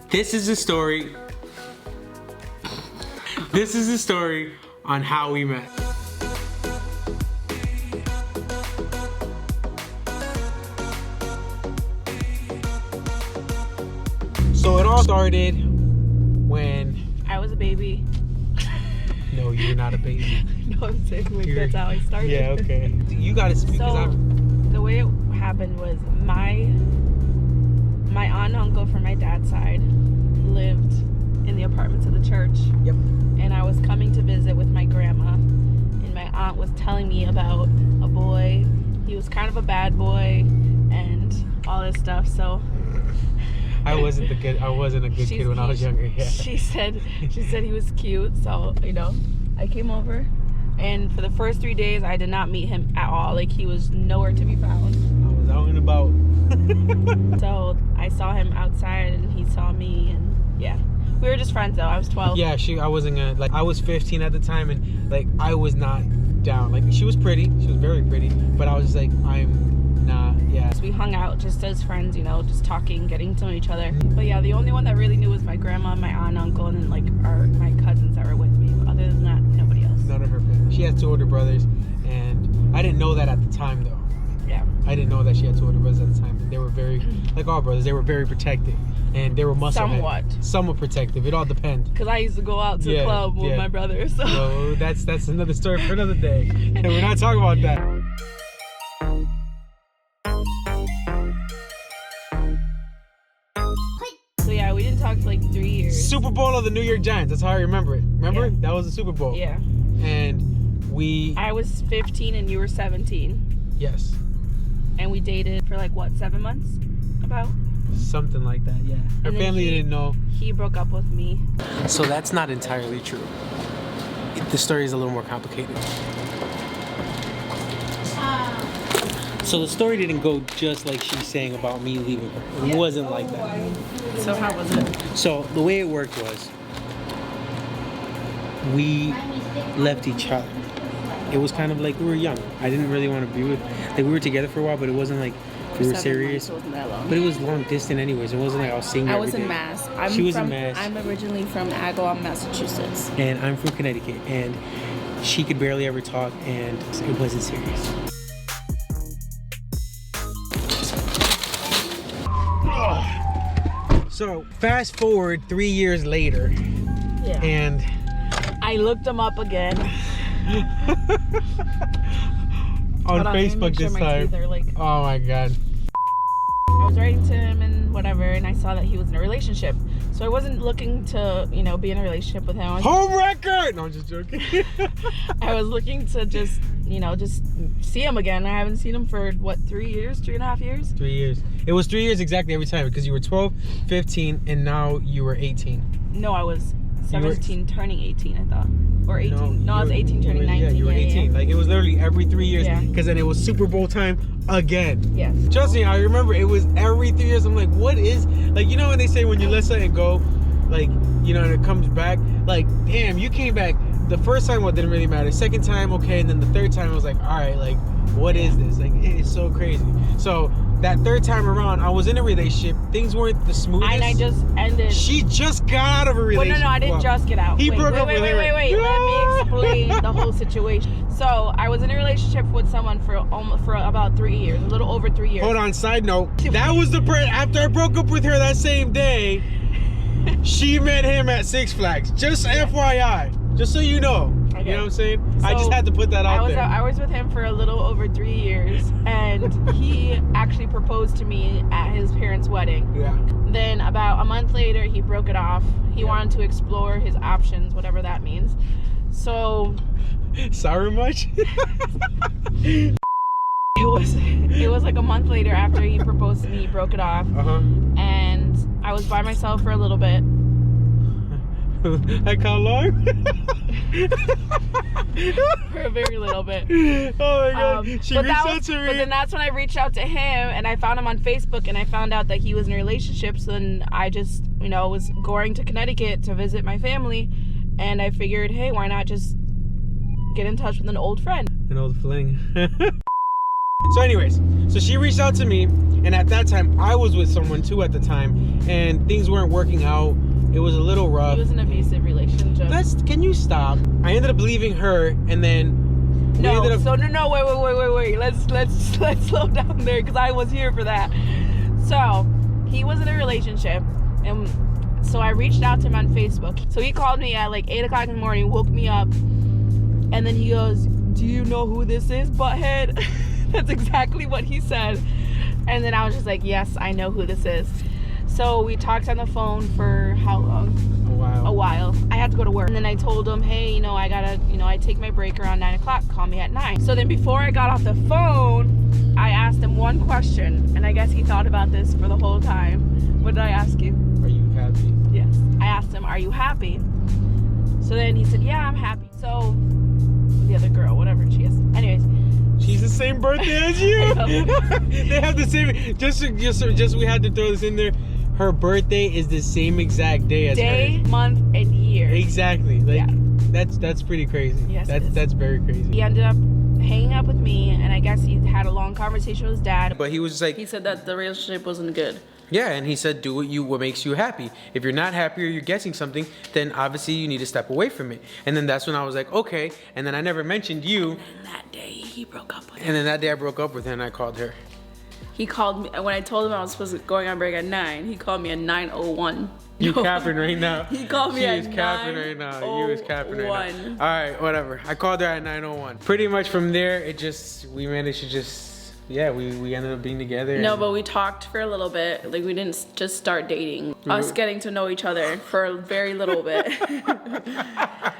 This is the story. This is the story on how we met. So it all started when I was a baby. No, you're not a baby. No, I'm saying like that's how I started. Yeah, okay. You gotta speak. So the way it happened was my aunt and uncle from my dad's side lived in the apartments of the church. Yep. And I was coming to visit with my grandma, and my aunt was telling me about a boy. He was kind of a bad boy and all this stuff. So I wasn't a good kid when I was younger. Yeah. She said he was cute. So, you know, I came over, and for the first 3 days I did not meet him at all. Like, he was nowhere to be found. I was out and about. So I saw him outside and he saw me, and yeah. We were just friends though. I was 12. Yeah, I wasn't gonna, like, I was 15 at the time, and like I was not down. Like, she was pretty, she was very pretty, but I was just like, I'm not, yeah. So we hung out just as friends, you know, just talking, getting to know each other. But yeah, the only one that really knew was my grandma, my aunt, uncle, and then like my cousins that were with me. But other than that, nobody else. None of her family. She has 2 older brothers, and I didn't know that at the time though. Yeah. I didn't know that she had 2 older brothers at the time. They were very, like all brothers, they were very protective. And they were musclehead. Somewhat protective. It all depends. Because I used to go out to the club with my brother. So that's another story for another day. And we're not talking about that. So yeah, we didn't talk for like 3 years. Super Bowl of the New York Giants. That's how I remember it. Remember? Yeah. That was the Super Bowl. Yeah. And I was 15 and you were 17. Yes. And we dated for like what, 7 months? About? Something like that, yeah. Her family didn't know. He broke up with me. So that's not entirely true. The story is a little more complicated. So the story didn't go just like she's saying about me leaving her. It wasn't like that. So how was it? So the way it worked was, we left each other. It was kind of like we were young. I didn't really want to be with, like, we were together for a while, but it wasn't like we were serious. Wasn't that long. But it was long distance anyways. It wasn't like I was seeing her I was every in day. Mass. She was in Mass. I'm originally from Agawam, Massachusetts. And I'm from Connecticut, and she could barely ever talk, and it wasn't serious. So fast forward 3 years later, Yeah. and I looked him up again. on Hold Facebook make sure this my time. teeth are, like, Oh my god. I was writing to him and whatever, and I saw that he was in a relationship. So I wasn't looking to, you know, be in a relationship with him. Home record! No, I'm just joking. I was looking to just, you know, just see him again. I haven't seen him for, what, 3 years? 3.5 years? 3 years. It was 3 years exactly every time, because you were 12, 15, and now you were 18. No, I was 17 turning 18, I thought. Or 18. No, I was you were- 18 turning 19. Yeah, you were 18. Yeah. Like, it was literally every 3 years, Yeah. because then it was Super Bowl time again. Yes. Trust me, I remember it was every 3 years. I'm like, what is, like, you know when they say when you let something go, like, you know, and it comes back, like, damn, you came back. The first time, well, it didn't really matter. Second time, okay, and then the third time, I was like, all right, like, what is this? Like, it is so crazy. So that third time around, I was in a relationship. Things weren't the smoothest. And I just ended. She just got out of a Well, relationship. no, I didn't just get out. He wait, broke wait, up wait, with wait, her. wait, wait. No. Let me explain the whole situation. So I was in a relationship with someone for about 3 years, a little over 3 years. Hold on, side note. That was the after I broke up with her that same day, she met him at Six Flags. Just FYI. Just so you know. Okay. You know what I'm saying? I So, just had to put that out there. I was with him for a little over 3 years, and he actually proposed to me at his parents' wedding. Yeah. Then about a month later, he broke it off. He Yeah. wanted to explore his options, whatever that means. So Sorry much? it was like a month later after he proposed to me, he broke it off, Uh-huh. and I was by myself for a little bit. Like how long? For a very little bit. Oh my god. She but reached out to me. But then that's when I reached out to him, and I found him on Facebook, and I found out that he was in a relationship. So then I just, you know, was going to Connecticut to visit my family, and I figured, hey, why not just get in touch with an old friend? An old fling. So anyways, so she reached out to me, And at that time, I was with someone too at the time, and things weren't working out. It was a little rough. It was an abusive relationship. Can you stop? I ended up leaving her, and then we ended up. Wait. Let's slow down there because I was here for that. So he was in a relationship, and so I reached out to him on Facebook. So he called me at like 8 o'clock in the morning, woke me up, and then he goes, "Do you know who this is, butthead?" That's exactly what he said. And then I was just like, yes, I know who this is. So we talked on the phone for how long? A while. I had to go to work. And then I told him, hey, I take my break around 9 o'clock. Call me at 9. So then before I got off the phone, I asked him one question. And I guess he thought about this for the whole time. What did I ask you? Are you happy? Yes. I asked him, are you happy? So then he said, yeah, I'm happy. So the other girl, whatever she is. Anyways. She's the same birthday as you. They have the same. Just we had to throw this in there. Her birthday is the same exact day as day, hers. month, and year. Exactly. Like, yeah. That's pretty crazy. Yes, That's very crazy. He ended up hanging up with me, and I guess he had a long conversation with his dad. But he was just like, he said that the relationship wasn't good. yeah, and he said, do what makes you happy. If you're not happy or you're guessing something, then obviously you need to step away from it. And then that's when I was like, okay. And then I never mentioned you. And that day he broke up with her. And then that day I broke up with her and I called her. He called me when I told him I was supposed to going on break at 9. He called me at 9:01. You capping right now. He called me at 9:01. She is capping right now. You is capping right now. All right, whatever. I called her at 9:01. Pretty much from there, we managed to just, we ended up being together. No, but we talked for a little bit. Like, we didn't just start dating. Us getting to know each other for a very little bit.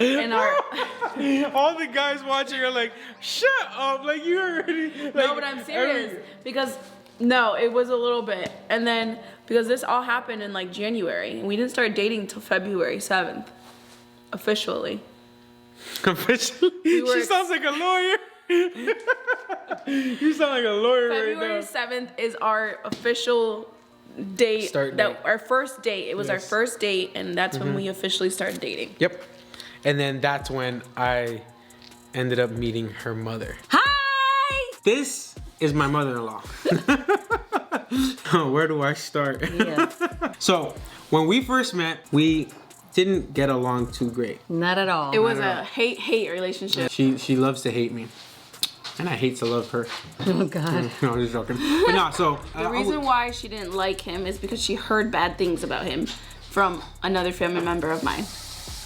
And all the guys watching are like, shut up. Like, you already. Like, no, but I'm serious. Because, no, it was a little bit. And then, because this all happened in like January. And we didn't start dating until February 7th. Officially. Officially? She sounds like a lawyer. You sound like a lawyer February right now. 7th is our official date. Start date. Our first date. It was our first date, and that's when we officially started dating. Yep. And then that's when I ended up meeting her mother. Hi! This is my mother-in-law. Where do I start? Yeah. So, when we first met, we didn't get along too great. Not at all. It was a hate relationship. She loves to hate me. And I hate to love her. Oh, God. No, I'm just joking. But no, so... The reason why she didn't like him is because she heard bad things about him from another family member of mine.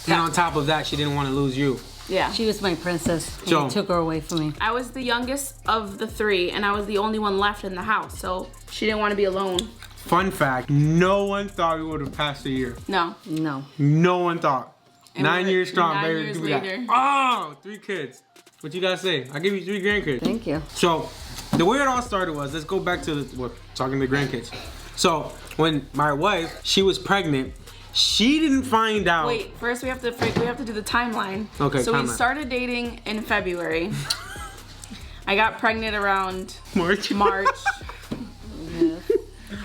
And on top of that, she didn't want to lose you. Yeah. She was my princess. And So- you took her away from me. I was the youngest of the 3, and I was the only one left in the house, so she didn't want to be alone. Fun fact, no one thought we would have passed a year. No. No. No one thought. And 9 we're years strong, 9 baby. years Do that. later. Oh, 3 kids. What you gotta say? I'll give you 3 grandkids. Thank you. So, the way it all started was, let's go back to talking to grandkids. So, when my wife, she was pregnant, she didn't find out. Wait, first we have to do the timeline. Okay, So we timeline. started dating in February. I got pregnant around March.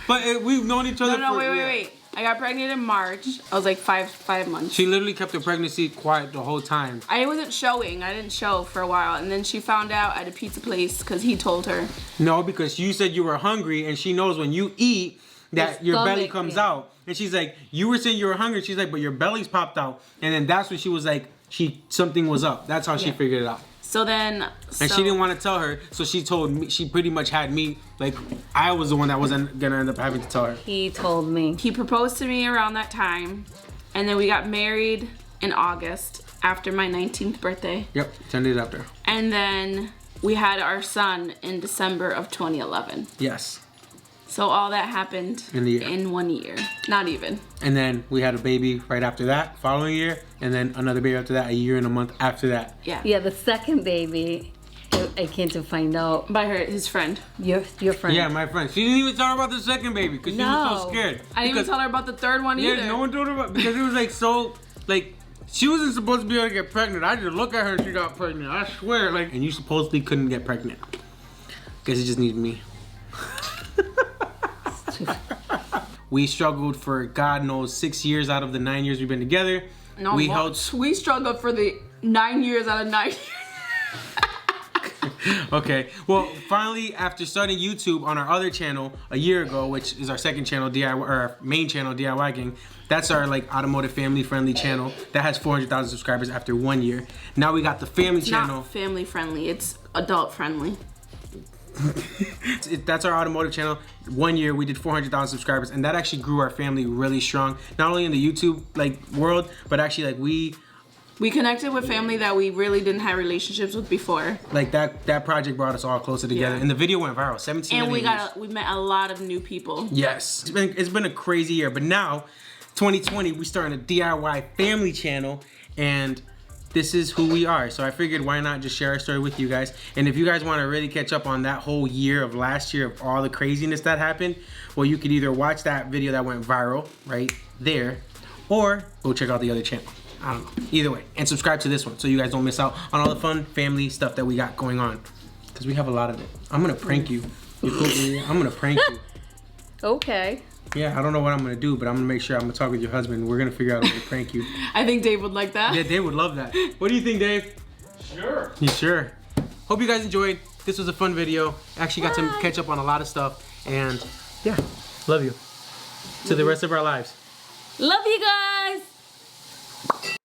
But we've known each other No, for... wait. I got pregnant in March. I was like five months. She literally kept her pregnancy quiet the whole time. I wasn't showing. I didn't show for a while. And then she found out at a pizza place because he told her. No, because you said you were hungry, and she knows when you eat that your belly stomach, comes yeah. out. And she's like, you were saying you were hungry. She's like, but your belly's popped out. And then that's when she was like, something was up. That's how she figured it out. So then. And she didn't want to tell her, so she told me. She pretty much had me. Like, I was the one that wasn't gonna end up having to tell her. He told me. He proposed to me around that time. And then we got married in August after my 19th birthday. Yep, 10 days after. And then we had our son in December of 2011. Yes. So all that happened In the year. in 1 year. Not even. And then we had a baby right after that, following year, and then another baby after that, a year and a month after that. Yeah. Yeah, the second baby, I came to find out. By his friend. Your friend. Yeah, my friend. She didn't even tell her about the second baby because she was so No. scared. I didn't even tell her about the third one either. Yeah, no one told her about because it was like so like she wasn't supposed to be able to get pregnant. I just look at her and she got pregnant. I swear, like, and you supposedly couldn't get pregnant. Guess you just needed me. We struggled for God knows 6 years out of the 9 years we've been together. No, we we struggled for the 9 years out of 9 years. Okay. Well, finally, after starting YouTube on our other channel a year ago, which is our second channel, DIY, or our main channel, DIY Gang, that's our like automotive family friendly channel that has 400,000 subscribers after 1 year. Now we got the family channel. Not family friendly. It's adult friendly. That's our automotive channel. 1 year we did 400,000 subscribers, and that actually grew our family really strong. Not only in the YouTube like world, but actually like we connected with family that we really didn't have relationships with before. Like that project brought us all closer together, Yeah. and the video went viral. 17 And million we met a lot of new people. Yes, it's been a crazy year, but now 2020 we starting a DIY family channel, and this is who we are. So I figured why not just share our story with you guys. And if you guys want to really catch up on that whole year of last year of all the craziness that happened, well, you could either watch that video that went viral right there, or go check out the other channel. I don't know. Either way, and subscribe to this one so you guys don't miss out on all the fun family stuff that we got going on, because we have a lot of it. I'm gonna prank you. You cool, Maria? I'm gonna prank you. Okay. Yeah, I don't know what I'm gonna do, but I'm gonna make sure I'm gonna talk with your husband. We're gonna figure out a way to prank you. I think Dave would like that. Yeah, Dave would love that. What do you think, Dave? Sure. You sure? Hope you guys enjoyed. This was a fun video. Actually got to catch up on a lot of stuff, and yeah, love you. To the rest of our lives. Love you guys.